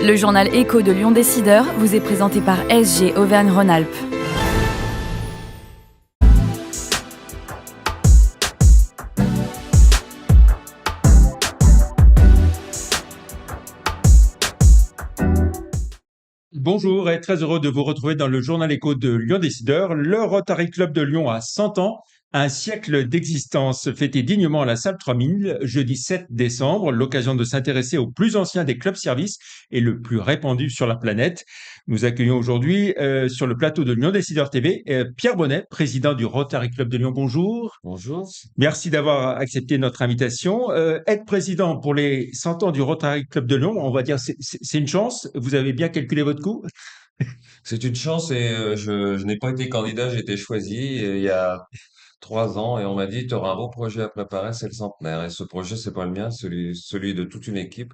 Le journal Écho de Lyon Décideur vous est présenté par SG Auvergne-Rhône-Alpes. Bonjour et très heureux de vous retrouver dans le journal Écho de Lyon Décideur. Le Rotary Club de Lyon a 100 ans, un siècle d'existence, fêté dignement à la salle 3000, jeudi 7 décembre, l'occasion de s'intéresser au plus ancien des clubs services et le plus répandu sur la planète. Nous accueillons aujourd'hui sur le plateau de Lyon Décideur TV Pierre Bonnet, président du Rotary Club de Lyon. Bonjour. Bonjour. Merci d'avoir accepté notre invitation. Être président pour les 100 ans du Rotary Club de Lyon, on va dire c'est une chance. Vous avez bien calculé votre coût. C'est une chance et je n'ai pas été candidat, j'ai été choisi il y a 3 ans et on m'a dit, tu auras un beau projet à préparer, c'est le centenaire. Et ce projet, c'est pas le mien, celui de toute une équipe,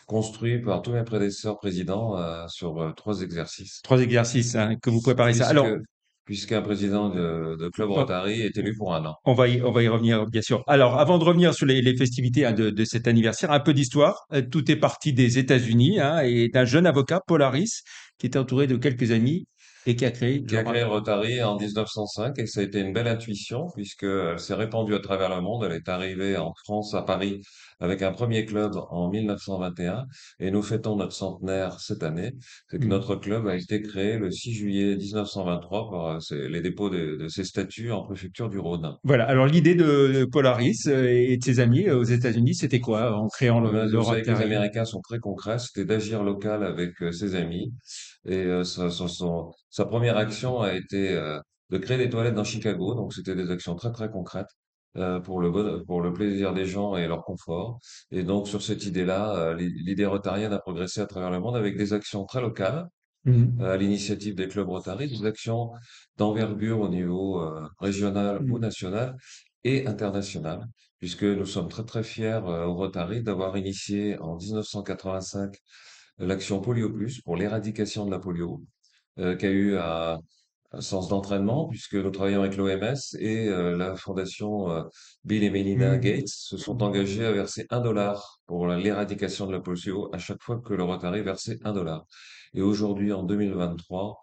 construit par tous mes prédécesseurs présidents sur 3 exercices. 3 exercices que vous préparez ça. Puisque, Alors, puisqu'un président de club on Rotary est élu pour un an. on va y revenir, bien sûr. Alors, avant de revenir sur les festivités de cet anniversaire, un peu d'histoire. Tout est parti des États-Unis et d'un jeune avocat, Paul Harris, qui était entouré de quelques amis et qui a créé Qui le a créé le Rotary. Rotary en 1905 et ça a été une belle intuition puisqu'elle s'est répandue à travers le monde. Elle est arrivée en France, à Paris, avec un premier club en 1921 et nous fêtons notre centenaire cette année. C'est que notre club a été créé le 6 juillet 1923 par les dépôts de ses statuts en préfecture du Rhône. Voilà. Alors, l'idée de Paul Harris et de ses amis aux États-Unis, c'était quoi en créant Eh ben, le vous savez que les Rotary? Américains sont très concrets, c'était d'agir local avec ses amis. Et sa première action a été de créer des toilettes dans Chicago. Donc c'était des actions très très concrètes pour le plaisir des gens et leur confort. Et donc sur cette idée-là, l'idée rotarienne a progressé à travers le monde avec des actions très locales Mhm. à l'initiative des clubs Rotary, des actions d'envergure au niveau régional ou Mhm. national et international, puisque nous sommes très très fiers au Rotary d'avoir initié en 1985 l'action Polio Plus pour l'éradication de la polio, qui a eu un sens d'entraînement, puisque nous travaillons avec l'OMS et la fondation Bill et Melinda Gates Mhm. se sont engagés à verser 1 dollar pour l'éradication de la polio à chaque fois que le Rotary versait 1 dollar. Et aujourd'hui, en 2023,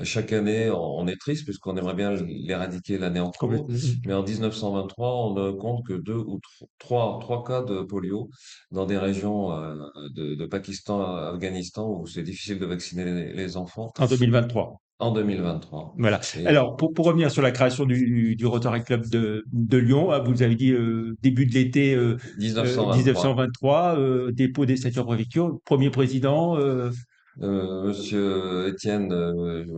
chaque année, on est triste puisqu'on aimerait bien l'éradiquer l'année en cours, Complètement. mais en 1923, on ne compte que deux ou trois cas de polio dans des régions de Pakistan, Afghanistan où c'est difficile de vacciner les enfants En 2023. en 2023. Voilà. Et Alors, pour revenir sur la création du Rotary Club de Lyon, vous avez dit début de l'été 1923, 1923, dépôt des statuts en préfecture, premier président, Monsieur Étienne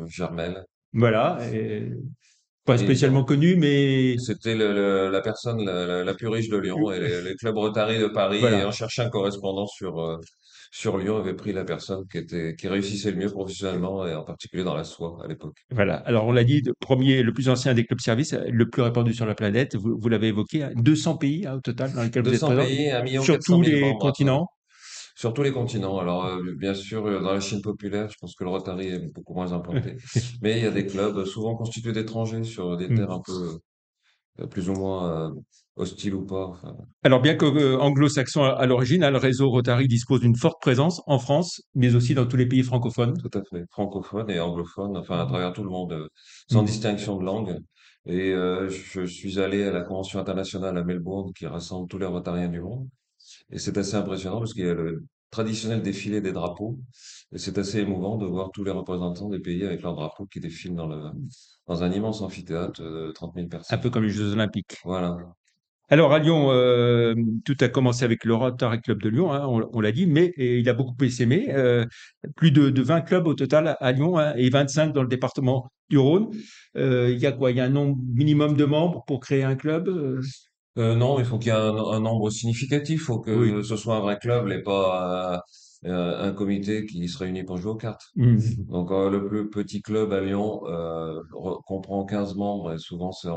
Germel. voilà, pas Et spécialement connu, mais c'était la personne la plus riche de Lyon et les clubs Rotary de Paris ayant voilà. cherché un correspondant sur Lyon avait pris la personne qui réussissait le mieux professionnellement et en particulier dans la soie à l'époque. Voilà. Alors, on l'a dit, le plus ancien des clubs services, le plus répandu sur la planète. Vous l'avez évoqué, 200 pays au total dans lesquels vous êtes 200 présent, pays, 1 sur 400 tous 000 les membres à travers, continents. sur tous les continents. Alors, bien sûr, dans la Chine populaire, je pense que le Rotary est beaucoup moins implanté. Mais il y a des clubs souvent constitués d'étrangers sur des terres un peu plus ou moins hostiles ou pas. Enfin, Alors, bien que anglo-saxon à l'origine, le réseau Rotary dispose d'une forte présence en France, mais aussi dans tous les pays francophones. tout à fait. Francophone et anglophone, enfin à travers tout le monde, sans Mm. distinction de langue. Et je suis allé à la Convention internationale à Melbourne qui rassemble tous les Rotariens du monde. Et c'est assez impressionnant parce qu'il y a le traditionnel défilé des drapeaux. Et c'est assez émouvant de voir tous les représentants des pays avec leurs drapeaux qui défilent dans un immense amphithéâtre de 30 000 Un peu personnes. comme les Jeux Olympiques. Voilà. Alors, à Lyon, tout a commencé avec le Rotary Club de Lyon, on l'a dit, mais et il a beaucoup essaimé. Plus de 20 clubs au total à Lyon et 25 dans le département du Rhône. Il y a quoi? Il y a un nombre minimum de membres pour créer un club? Non, il faut qu'il y ait un nombre significatif. Il faut que Oui. ce soit un vrai club et pas un comité qui se réunit pour jouer aux cartes. Mm. Donc, le plus petit club à Lyon comprend 15 membres et souvent c'est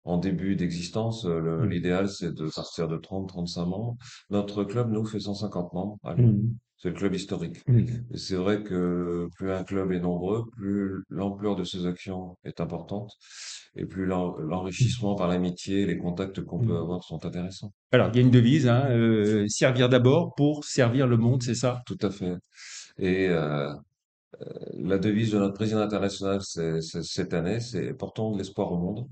en début d'existence. Mm. L'idéal, c'est de partir de 30-35 membres. Notre club, nous, fait 150 membres à Lyon. Mm. C'est le club historique. Mm. Et c'est vrai que plus un club est nombreux, plus l'ampleur de ses actions est importante et plus l'enrichissement par l'amitié et les contacts qu'on peut Mm. avoir sont intéressants. Alors, il y a une devise, hein, servir d'abord pour servir le monde, c'est ça? Tout à fait. Et la devise de notre président international cette année, c'est portons de l'espoir au monde.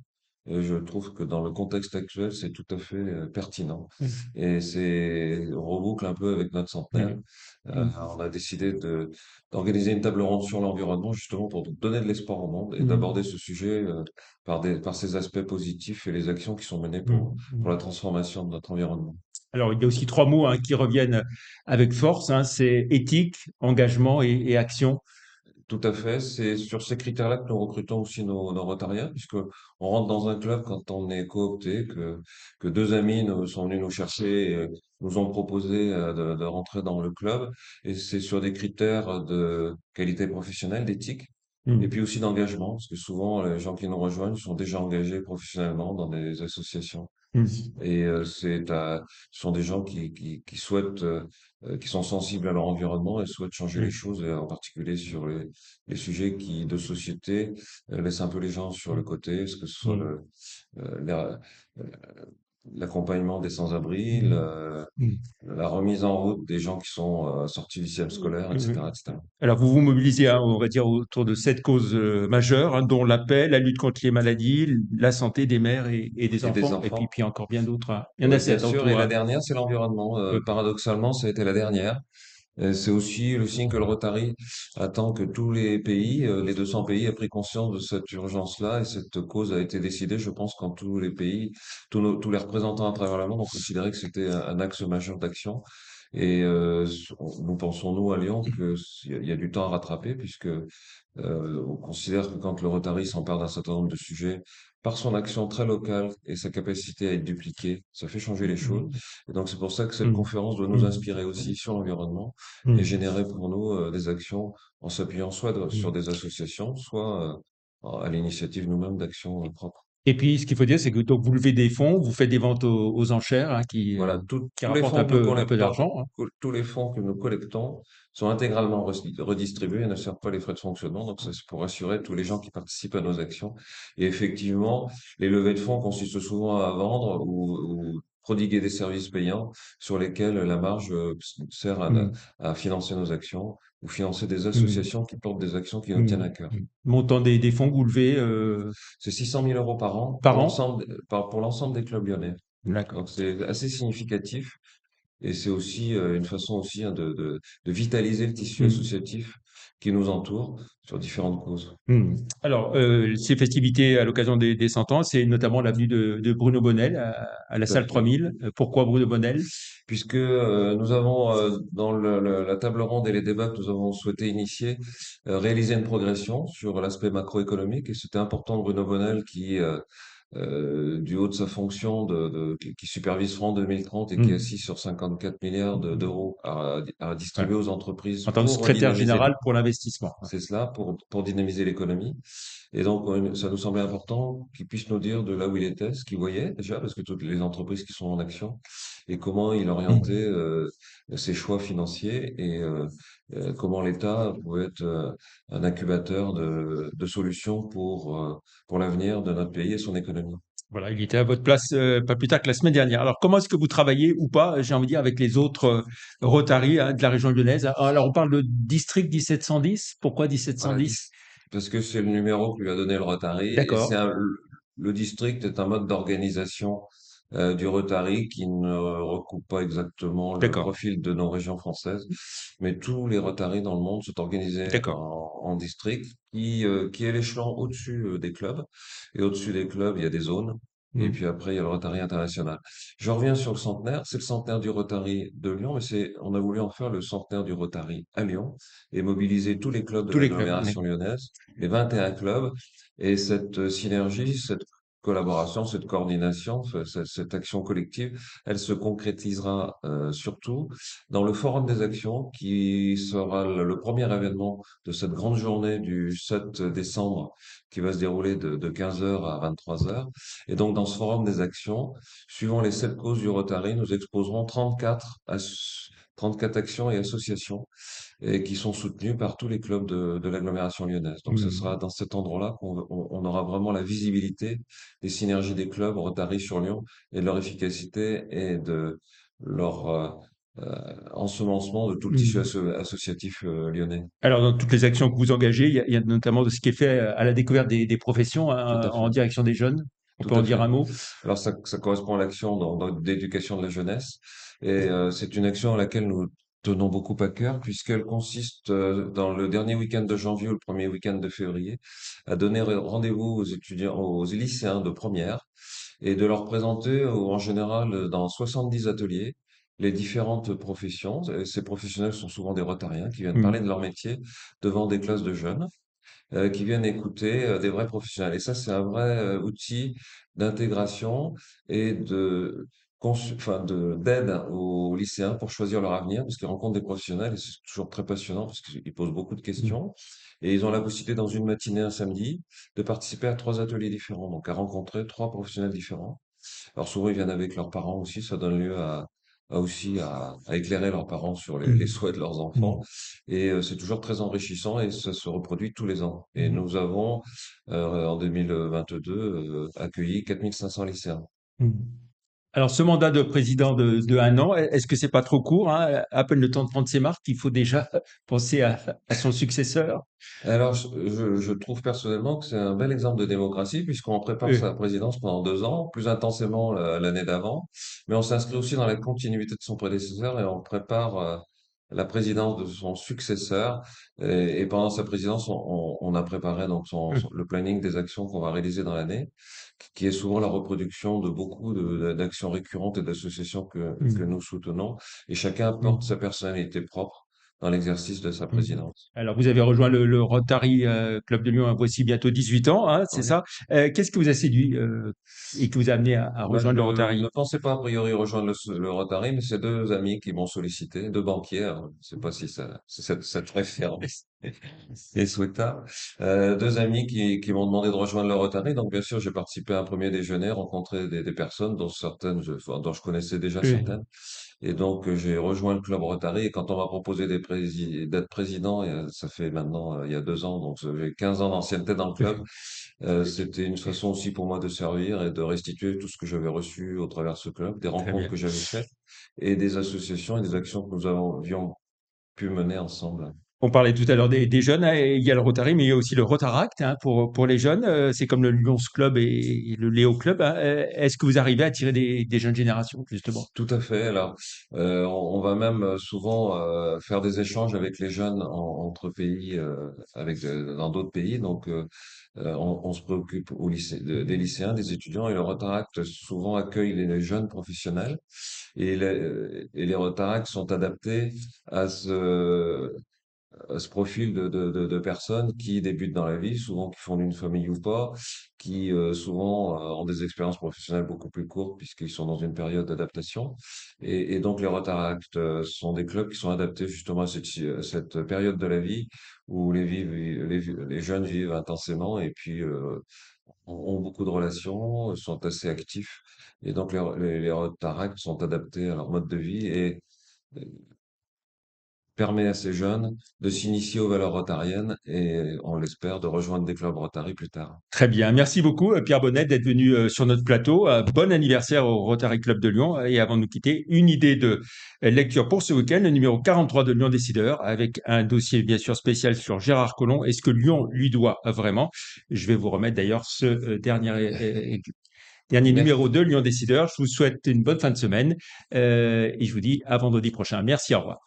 Et je trouve que dans le contexte actuel, c'est tout à fait pertinent. Mm. Et c'est, on reboucle un peu avec notre centenaire. Mm. Mm. On a décidé d'organiser une table ronde sur l'environnement, justement pour donner de l'espoir au monde et Mm. d'aborder ce sujet par ses aspects positifs et les actions qui sont menées Mm. pour la Mm. transformation de notre environnement. Alors, il y a aussi trois mots, hein, qui reviennent avec force, hein, c'est éthique, engagement et action. Tout à fait. C'est sur ces critères-là que nous recrutons aussi nos Rotariens, puisque on rentre dans un club quand on est coopté, que deux amis sont venus nous chercher et nous ont proposé de rentrer dans le club. Et c'est sur des critères de qualité professionnelle, d'éthique, et puis Mm. aussi d'engagement, parce que souvent les gens qui nous rejoignent sont déjà engagés professionnellement dans des associations. Mm. Et ce sont des gens qui souhaitent, qui sont sensibles à leur environnement et souhaitent changer les Mm. choses, et en particulier sur les sujets de société laissent un peu les gens sur le côté, ce que ce soit Mm. euh, l'accompagnement des sans-abri, Mm. Mm. la remise en route des gens qui sont sortis du système scolaire, Mm. etc., etc. Alors, vous vous mobilisez, hein, on va dire, autour de sept causes majeures, hein, dont la paix, la lutte contre les maladies, la santé des mères et des Et des enfants, et puis, enfants. puis encore bien d'autres, hein. Il y en a Oui, bien sept en sûr. tout, Et la hein. dernière, c'est l'environnement. Paradoxalement, ça a été la dernière. C'est aussi le signe que le Rotary attend que tous les pays, les 200 pays, aient pris conscience de cette urgence-là, et cette cause a été décidée, je pense, quand tous les pays, tous les représentants à travers le monde ont considéré que c'était un axe majeur d'action. Et nous pensons, nous, à Lyon, qu'il y a du temps à rattraper, puisque on considère que quand le Rotary s'empare d'un certain nombre de sujets, par son action très locale et sa capacité à être dupliquée, ça fait changer les choses. Mm. Et donc c'est pour ça que cette Mm. conférence doit nous Mm. inspirer aussi sur l'environnement et Mm. générer pour nous des actions en s'appuyant soit sur Mm. des associations, soit à l'initiative nous-mêmes d'actions propres. Et puis, ce qu'il faut dire, c'est que donc, vous levez des fonds, vous faites des ventes aux enchères, hein, Voilà, qui tous les rapportent fonds que nous un peu collectons, d'argent, hein. tous les fonds que nous collectons sont intégralement redistribués et ne servent pas les frais de fonctionnement. Donc, ça, c'est pour assurer tous les gens qui participent à nos actions. Et effectivement, les levées de fonds consistent souvent à vendre ou prodiguer des services payants sur lesquels la marge sert Mm. à financer nos actions ou financer des Mm. associations qui portent des actions qui nous tiennent Mm. à cœur. Mm. Montant des fonds que vous levez C'est 600 000 euros par an par an? pour l'ensemble des clubs lyonnais. D'accord. Donc, c'est assez significatif. Et c'est aussi une façon aussi, hein, de vitaliser le tissu Mm. associatif qui nous entoure sur différentes causes. Hmm. Alors, ces festivités à l'occasion des 100 ans, c'est notamment l'avenue de Bruno Bonnel à la Tout à salle fait. 3000. Pourquoi Bruno Bonnel? Puisque nous avons, dans la table ronde et les débats que nous avons souhaité initier, réaliser une progression sur l'aspect macroéconomique. Et c'était important de Bruno Bonnel du haut de sa fonction qui supervise France 2030 et qui est Hmm. assis sur 54 milliards d'euros à Ouais. distribuer aux entreprises En tant que pour secrétaire redynamiser. général pour l'investissement. C'est cela pour dynamiser l'économie. Et donc, ça nous semblait important qu'il puisse nous dire de là où il était, ce qu'il voyait déjà, parce que toutes les entreprises qui sont en action, et comment il orientait Hmm. ses choix financiers et comment l'État pouvait être un incubateur de solutions pour l'avenir de notre pays et son économie. Voilà, il était à votre place pas plus tard que la semaine dernière. Alors, comment est-ce que vous travaillez ou pas, j'ai envie de dire, avec les autres Rotary, hein, de la région lyonnaise? Alors, on parle de district 1710. Pourquoi Voilà, 1710? parce que c'est le numéro que lui a donné le Rotary et D'accord, le district est un mode d'organisation du Rotary qui ne recoupe pas exactement le d'accord, profil de nos régions françaises, mais tous les Rotary dans le monde sont organisés d'accord. en districts qui est l'échelon au-dessus des clubs. Et au-dessus des clubs, il y a des zones. Et Hmm. puis après, il y a le Rotary international. Je reviens sur le centenaire. C'est le centenaire du Rotary de Lyon, mais on a voulu en faire le centenaire du Rotary à Lyon et mobiliser tous les clubs de Tous les clubs. l'agglomération lyonnaise, les 21 clubs, et cette synergie, cette collaboration, cette coordination, cette action collective, elle se concrétisera surtout dans le Forum des actions qui sera le premier événement de cette grande journée du 7 décembre qui va se dérouler de 15 heures à 23 heures. Et donc dans ce Forum des actions, suivant les 7 causes du Rotary, nous exposerons 34 actions et associations et qui sont soutenues par tous les clubs de l'agglomération lyonnaise. Donc ce Mhm. sera dans cet endroit-là qu'on aura vraiment la visibilité des synergies des clubs Rotary sur Lyon et de leur efficacité et de leur ensemencement de tout le tissu Mhm. associatif lyonnais. Alors, dans toutes les actions que vous engagez, il y a notamment de ce qui est fait à la découverte des professions, Tout hein, à en fait. direction des jeunes. On Tout peut en à dire fait. un mot? Alors ça correspond à l'action d'éducation de la jeunesse et c'est une action à laquelle nous tenons beaucoup à cœur puisqu'elle consiste dans le dernier week-end de janvier ou le premier week-end de février à donner rendez-vous aux étudiants, aux lycéens de première et de leur présenter en général dans 70 ateliers les différentes professions. Et ces professionnels sont souvent des rotariens qui viennent parler Mhm. de leur métier devant des classes de jeunes qui viennent écouter des vrais professionnels. Et ça, c'est un vrai outil d'intégration et d'aide aux lycéens pour choisir leur avenir, parce qu'ils rencontrent des professionnels et c'est toujours très passionnant parce qu'ils posent beaucoup de Mhm. questions. Et ils ont la possibilité, dans une matinée, un samedi, de participer à 3 ateliers différents, donc à rencontrer 3 professionnels différents. Alors souvent, ils viennent avec leurs parents aussi, ça donne lieu à éclairer leurs parents sur les Mhm. souhaits de leurs enfants. Mhm. Et c'est toujours très enrichissant et ça se reproduit tous les ans. Et Mhm. nous avons, en 2022, accueilli 4500 lycéens. Mhm. Alors, ce mandat de président de 1 an, est-ce que c'est pas trop court, hein? À peine le temps de prendre ses marques, il faut déjà penser à son successeur. Alors, je trouve personnellement que c'est un bel exemple de démocratie, puisqu'on prépare sa présidence pendant 2 ans, plus intensément l'année d'avant, mais on s'inscrit aussi dans la continuité de son prédécesseur et on prépare la présidence de son successeur. Et pendant sa présidence, on a préparé donc le planning des actions qu'on va réaliser dans l'année, qui est souvent la reproduction de beaucoup d'actions récurrentes et d'associations que Mhm. nous soutenons, et chacun apporte sa Mhm. personnalité propre dans l'exercice de sa Mhm. présidence. Alors, vous avez rejoint le Rotary Club de Lyon, voici bientôt 18 ans, hein, c'est Oui. ça? Qu'est-ce qui vous a séduit et qui vous a amené à Bah, rejoindre le je Rotary? ne pensais pas a priori rejoindre le Rotary, mais c'est 2 amis qui m'ont sollicité, 2 banquiers. Alors, je ne sais pas si cette référence est souhaitable. 2 amis qui m'ont demandé de rejoindre le Rotary. Donc, bien sûr, j'ai participé à un premier déjeuner, rencontré des personnes, dont dont je connaissais déjà Oui. certaines. Et donc, j'ai rejoint le club Rotary. Et quand on m'a proposé d'être président, ça fait maintenant, il y a 2 ans, donc j'ai 15 ans d'ancienneté dans le club. C'était une façon aussi pour moi de servir et de restituer tout ce que j'avais reçu au travers de ce club, des Très rencontres bien. que j'avais faites et des associations et des actions que nous avions pu mener ensemble. On parlait tout à l'heure des jeunes, hein, et il y a le Rotary, mais il y a aussi le Rotaract, hein, pour les jeunes. C'est comme le Lions Club et le Léo Club, hein. Est-ce que vous arrivez à attirer des jeunes générations, justement? Tout à fait. Alors, on va même souvent faire des échanges avec les jeunes entre pays, dans d'autres pays. Donc, on se préoccupe au lycée, des lycéens, des étudiants, et le Rotaract souvent accueille les jeunes professionnels. Et les Rotaracts sont adaptés à ce profil de personnes qui débutent dans la vie, souvent qui font une famille ou pas, qui souvent ont des expériences professionnelles beaucoup plus courtes puisqu'ils sont dans une période d'adaptation. Et donc les Rotaract sont des clubs qui sont adaptés justement à cette période de la vie où les jeunes vivent intensément et puis ont beaucoup de relations, sont assez actifs. Et donc les Rotaract sont adaptés à leur mode de vie et permet à ces jeunes de s'initier aux valeurs rotariennes et, on l'espère, de rejoindre des clubs Rotary plus tard. Très bien. Merci beaucoup, Pierre Bonnet, d'être venu sur notre plateau. Bon anniversaire au Rotary Club de Lyon. Et avant de nous quitter, une idée de lecture pour ce week-end, le numéro 43 de Lyon Décideur, avec un dossier bien sûr spécial sur Gérard Collomb. Est-ce que Lyon lui doit vraiment? Je vais vous remettre d'ailleurs ce dernier numéro Merci. de Lyon Décideur. Je vous souhaite une bonne fin de semaine et je vous dis à vendredi prochain. Merci, au revoir.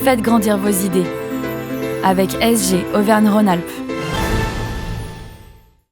Faites grandir vos idées avec SG Auvergne-Rhône-Alpes.